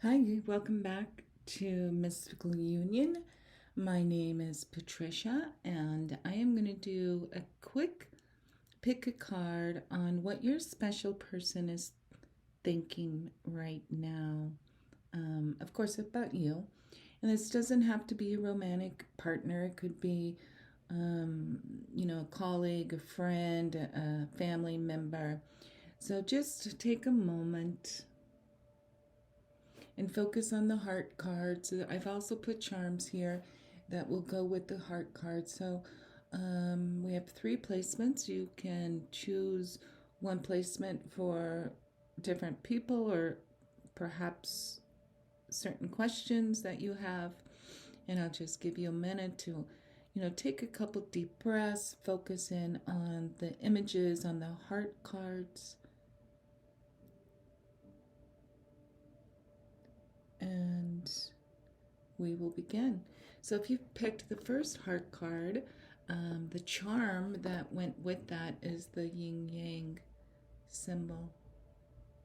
Hi, welcome back to Mystical Union. My name is Patricia, and I am going to do a quick pick a card on what your special person is thinking right now. Of course, about you. And this doesn't have to be a romantic partner, it could be, a colleague, a friend, a family member. So just take a moment and focus on the heart cards. I've also put charms here that will go with the heart cards. So we have 3 placements. You can choose one placement for different people or perhaps certain questions that you have. And I'll just give you a minute to, take a couple deep breaths, focus in on the images on the heart cards. And we will begin. So if you've picked the first heart card, the charm that went with that is the yin yang symbol.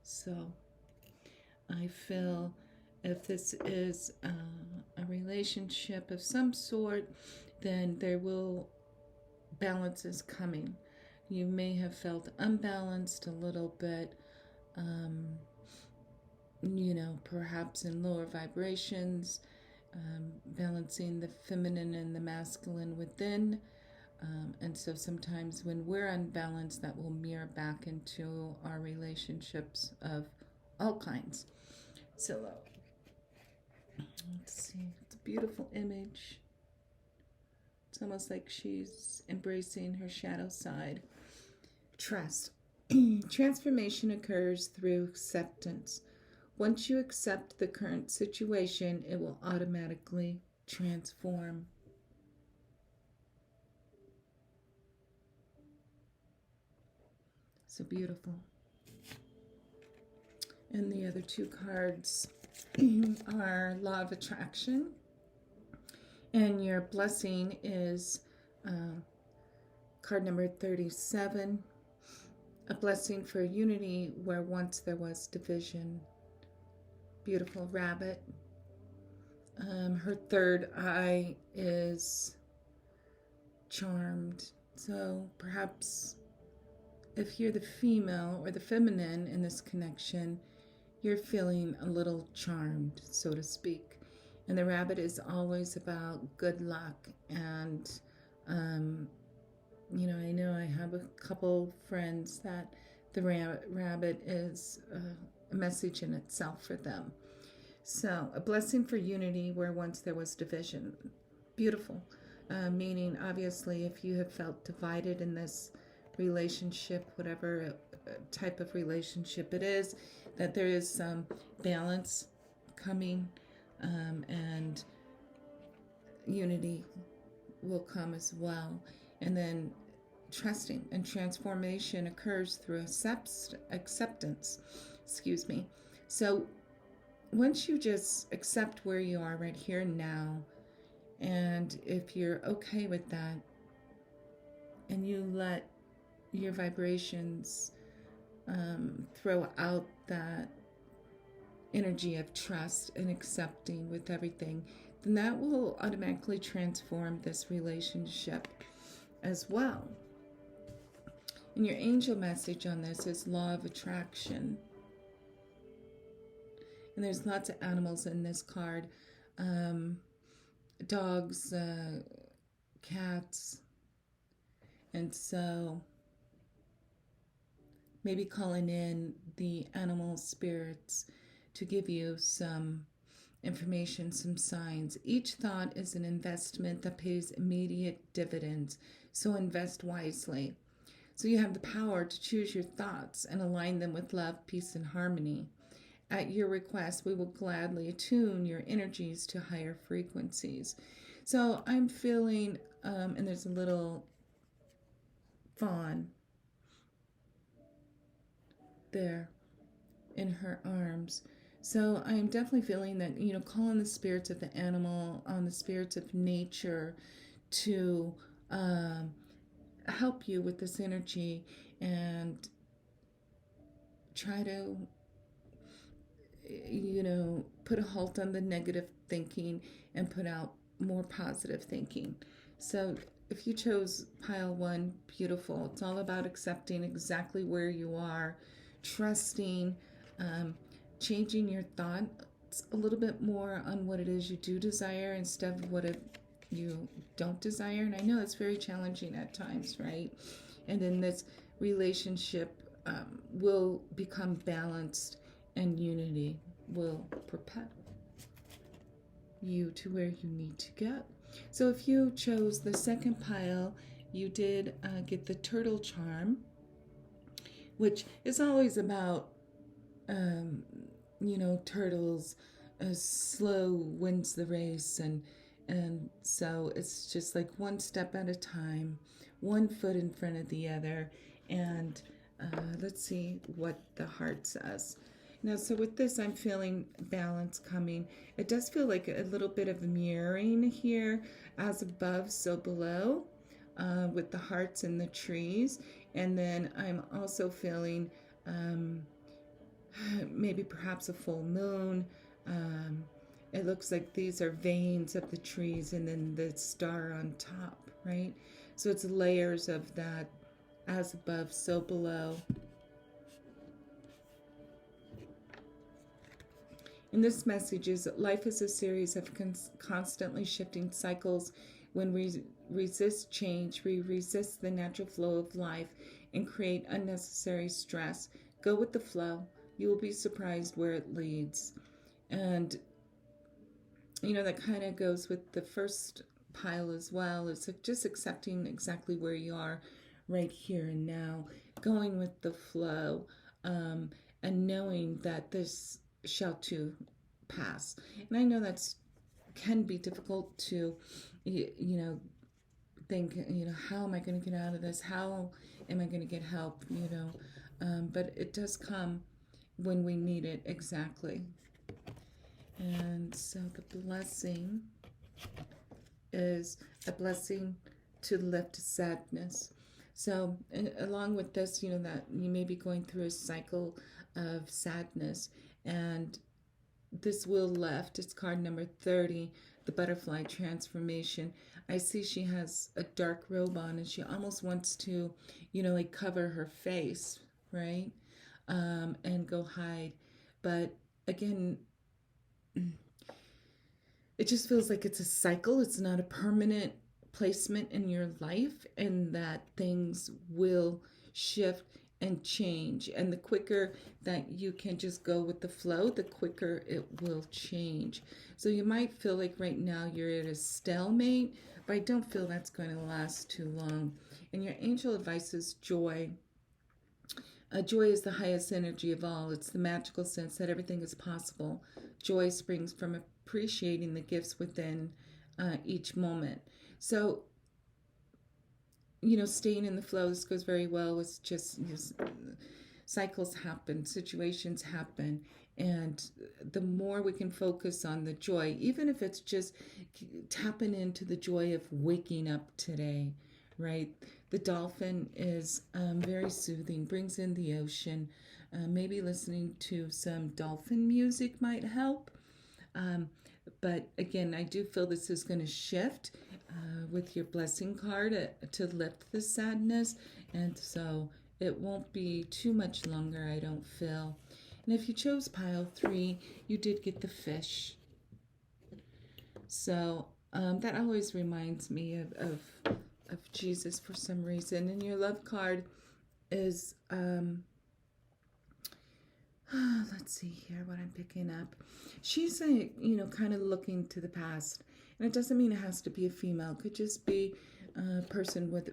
So I feel if this is a relationship of some sort, then there will balance is coming. You may have felt unbalanced a little bit, perhaps in lower vibrations, balancing the feminine and the masculine within. And so sometimes when we're unbalanced, that will mirror back into our relationships of all kinds. So let's see, it's a beautiful image. It's almost like she's embracing her shadow side. Trust. Transformation occurs through acceptance. Once you accept the current situation, it will automatically transform. So beautiful. And the other 2 cards are Law of Attraction. And your blessing is card number 37. A blessing for unity where once there was division. Beautiful rabbit. Her third eye is charmed. So perhaps if you're the female or the feminine in this connection, you're feeling a little charmed, so to speak. And the rabbit is always about good luck. And, I know I have a couple friends that the rabbit is a message in itself for them. So a blessing for unity where once there was division. Beautiful. Meaning, obviously, if you have felt divided in this relationship, whatever type of relationship it is, that there is some balance coming, and unity will come as well. And then trusting and transformation occurs through acceptance. So once you just accept where you are right here and now, and if you're okay with that, and you let your vibrations throw out that energy of trust and accepting with everything, then that will automatically transform this relationship as well. And your angel message on this is Law of Attraction. And there's lots of animals in this card. Dogs, cats. And so maybe calling in the animal spirits to give you some information, some signs. Each thought is an investment that pays immediate dividends. So invest wisely. So you have the power to choose your thoughts and align them with love, peace, and harmony. At your request, we will gladly attune your energies to higher frequencies. So I'm feeling, and there's a little fawn there in her arms. So I am definitely feeling that, call on the spirits of the animal, on the spirits of nature to help you with this energy and try to, put a halt on the negative thinking and put out more positive thinking. So if you chose pile 1, beautiful. It's all about accepting exactly where you are, trusting, changing your thoughts a little bit more on what it is you do desire instead of what you don't desire. And I know it's very challenging at times, right? And then this relationship will become balanced, and unity will propel you to where you need to go. So if you chose the second pile, you did get the turtle charm, which is always about, turtles. Slow wins the race, and so it's just like one step at a time, one foot in front of the other, and let's see what the heart says. Now, so with this, I'm feeling balance coming. It does feel like a little bit of mirroring here, as above, so below, with the hearts and the trees. And then I'm also feeling maybe perhaps a full moon. It looks like these are veins of the trees and then the star on top, right? So it's layers of that, as above, so below. And this message is that life is a series of constantly shifting cycles. When we resist change, we resist the natural flow of life and create unnecessary stress. Go with the flow. You will be surprised where it leads. And, that kind of goes with the first pile as well. It's just accepting exactly where you are right here and now, going with the flow, and knowing that this shall too pass. And I know that's can be difficult to, think, how am I going to get out of this? How am I going to get help? But it does come when we need it, exactly. And so the blessing is a blessing to lift sadness. So along with this, that you may be going through a cycle of sadness, and this will lift. It's card number 30, the butterfly transformation. I see she has a dark robe on, and she almost wants to, cover her face, right? And go hide. But again, it just feels like it's a cycle. It's not a permanent placement in your life, and that things will shift and change. And the quicker that you can just go with the flow, the quicker it will change. So you might feel like right now you're at a stalemate, but I don't feel that's going to last too long. And your angel advice is joy. Joy is the highest energy of all. It's the magical sense that everything is possible. Joy springs from appreciating the gifts within each moment. So, staying in the flow, this goes very well with just cycles happen, situations happen. And the more we can focus on the joy, even if it's just tapping into the joy of waking up today, right? The dolphin is very soothing, brings in the ocean. Maybe listening to some dolphin music might help. But again, I do feel this is going to shift with your blessing card to lift the sadness. And so it won't be too much longer, I don't feel. And if you chose pile 3, you did get the fish. So that always reminds me of Jesus for some reason. And your love card is, let's see here what I'm picking up. She's kind of looking to the past. And it doesn't mean it has to be a female. It could just be a person with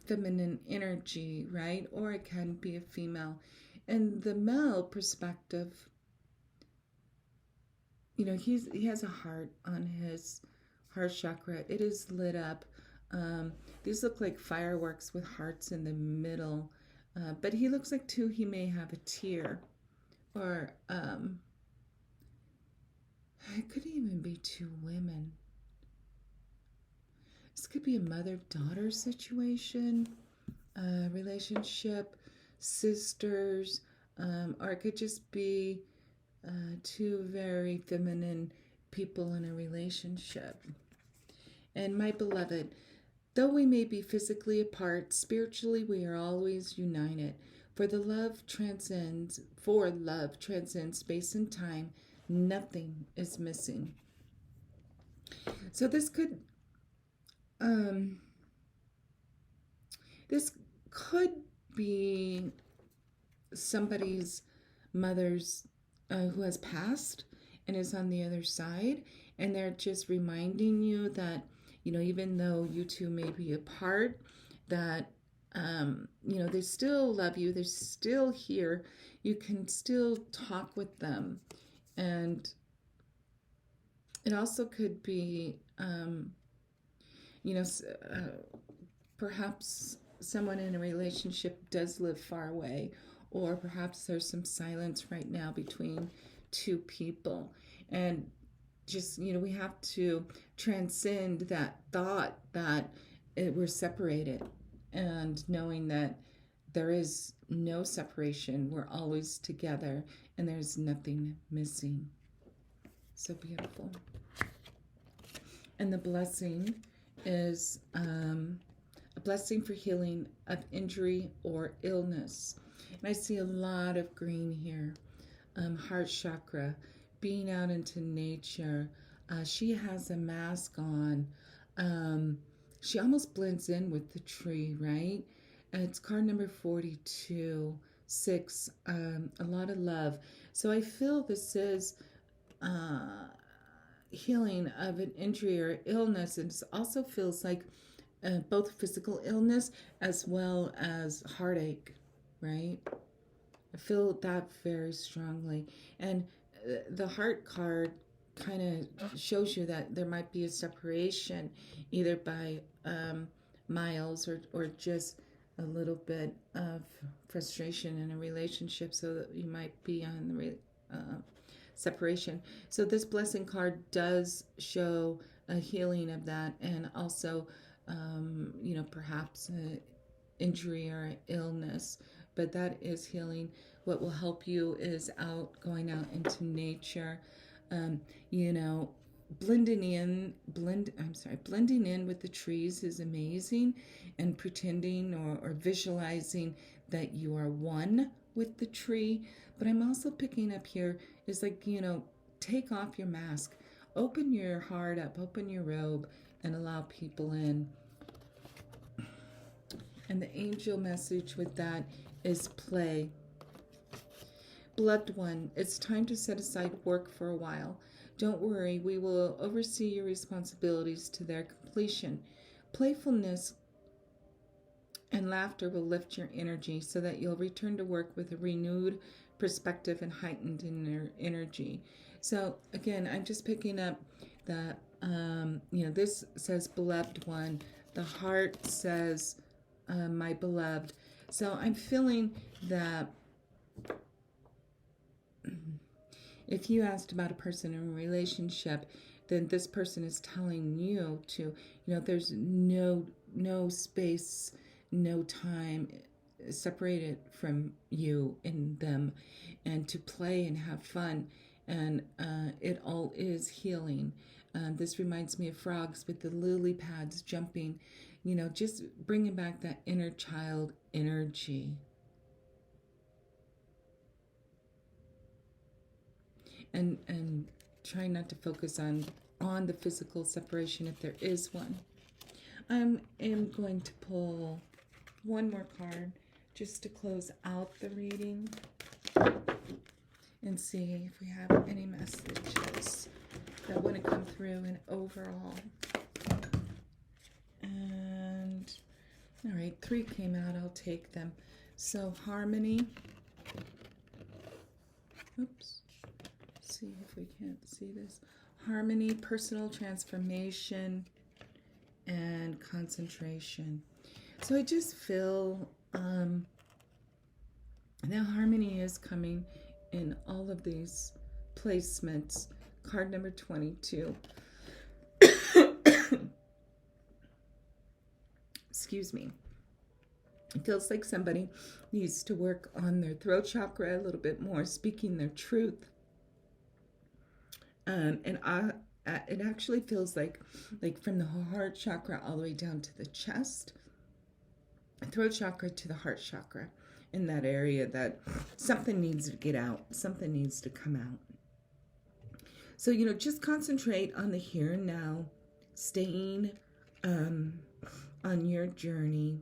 feminine energy, right? Or it can be a female. And the male perspective, he has a heart on his heart chakra. It is lit up. These look like fireworks with hearts in the middle. But he looks like, too, he may have a tear. Or it could even be 2 women. This could be a mother-daughter situation, relationship, sisters, or it could just be two very feminine people in a relationship. And my beloved, though we may be physically apart, spiritually we are always united. For love transcends space and time. Nothing is missing. So this could be somebody's mother's who has passed and is on the other side, and they're just reminding you that, even though you two may be apart, that they still love you, they're still here, you can still talk with them. And it also could be perhaps someone in a relationship does live far away, or perhaps there's some silence right now between two people. And just, we have to transcend that thought that we're separated, and knowing that there is no separation. We're always together, and there's nothing missing. So beautiful. And the blessing is a blessing for healing of injury or illness. And I see a lot of green here. Heart chakra, being out into nature. She has a mask on. She almost blends in with the tree, right? And it's card number 42, 6, a lot of love. So I feel this is healing of an injury or illness. And it also feels like both physical illness as well as heartache, right? I feel that very strongly. And the heart card kind of shows you that there might be a separation, either by miles or just a little bit of frustration in a relationship, so that you might be on the separation. So this blessing card does show a healing of that, and also perhaps an injury or illness, but that is healing. What will help you is going out into nature, blending in with the trees is amazing, and pretending or visualizing that you are one with the tree. But I'm also picking up here is like, take off your mask, open your heart up, open your robe, and allow people in. And the angel message with that is play. Beloved one, it's time to set aside work for a while. Don't worry, we will oversee your responsibilities to their completion. Playfulness and laughter will lift your energy so that you'll return to work with a renewed perspective and heightened energy. So again, I'm just picking up that, this says beloved one. The heart says, my beloved. So I'm feeling that if you asked about a person in a relationship, then this person is telling you to, there's no space, no time separated from you and them, and to play and have fun. And it all is healing. This reminds me of frogs with the lily pads jumping, just bringing back that inner child energy. And try not to focus on the physical separation if there is one. I am going to pull one more card just to close out the reading and see if we have any messages that want to come through in overall. And all right, 3 came out. I'll take them. So harmony. Oops. See if we can't see this. Harmony, personal transformation, and concentration. So I just feel now harmony is coming in all of these placements. Card number 22. Excuse me. It feels like somebody needs to work on their throat chakra a little bit more, speaking their truth. It actually feels like from the heart chakra all the way down to the chest, throat chakra to the heart chakra, in that area, that something needs to get out, something needs to come out. So, just concentrate on the here and now, staying on your journey.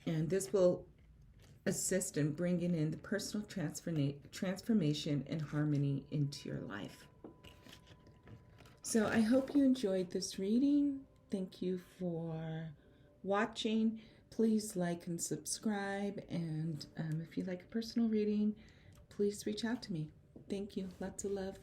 And this will assist in bringing in the personal transformation and harmony into your life. So I hope you enjoyed this reading. Thank you for watching. Please like and subscribe. And if you like a personal reading, please reach out to me. Thank you. Lots of love.